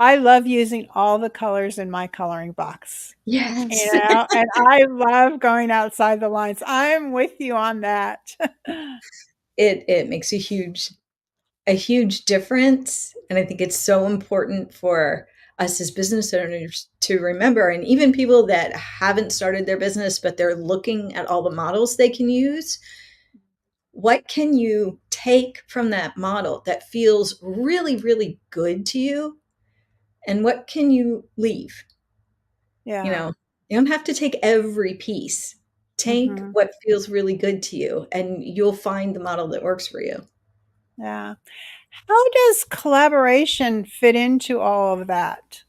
I love using all the colors in my coloring box, Yes. and I love going outside the lines. I'm with you on that. It makes a huge difference, and I think it's so important for us as business owners to remember, and even people that haven't started their business, but they're looking at all the models they can use. What can you take from that model that feels really, really good to you? And what can you leave? You Yeah. know, you don't have to take every piece. Take Mhm. what feels really good to you, and you'll find the model that works for you. Yeah. How does collaboration fit into all of that?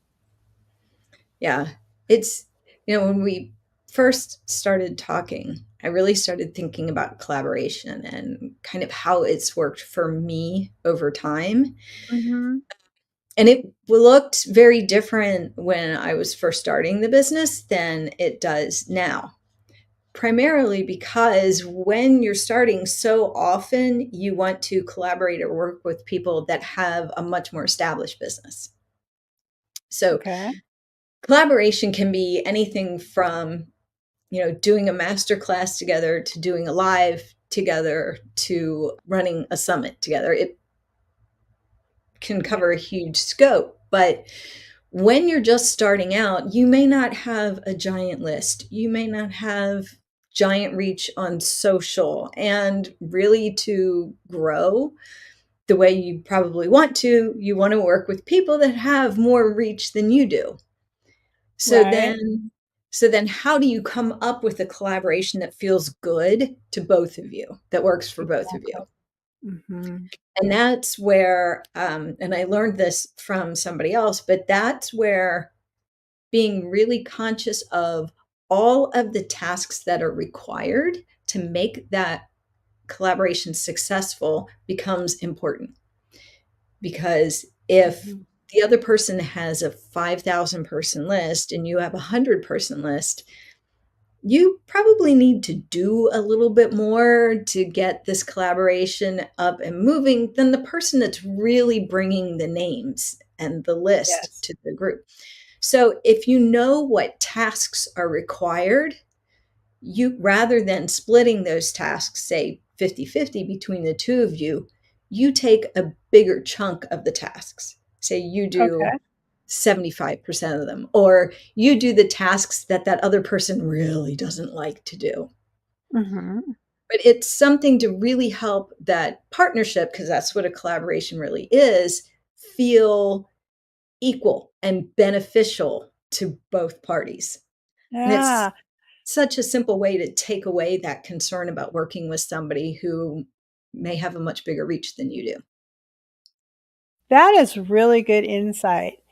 Yeah. It's, when we first started talking, I really started thinking about collaboration and kind of how it's worked for me over time. Mhm. And it looked very different when I was first starting the business than it does now. Primarily because when you're starting, so often you want to collaborate or work with people that have a much more established business. So Okay. collaboration can be anything from, doing a master class together to doing a live together to running a summit together. It can Yeah. cover a huge scope, but when you're just starting out, you may not have a giant list. You may not have giant reach on social. And really, to grow the way you probably want to, you want to work with people that have more reach than you do. So Right. then so then how do you come up with a collaboration that feels good to both of you, that works for both of you? Exactly. Mhm. And that's where, and I learned this from somebody else, but that's where being really conscious of all of the tasks that are required to make that collaboration successful becomes important. Because if Mhm. the other person has a 5,000 person list and you have a 100-person list, you probably need to do a little bit more to get this collaboration up and moving than the person that's really bringing the names and the list Yes. to the group. So if you know what tasks are required, you rather than splitting those tasks, say 50-50 between the two of you take a bigger chunk of the tasks. Say you do Okay. 75% of them, or you do the tasks that that other person really doesn't like to do. Mhm. But it's something to really help that partnership, because that's what a collaboration really is, feel equal and beneficial to both parties. And it's Yeah. such a simple way to take away that concern about working with somebody who may have a much bigger reach than you do. That is really good insight.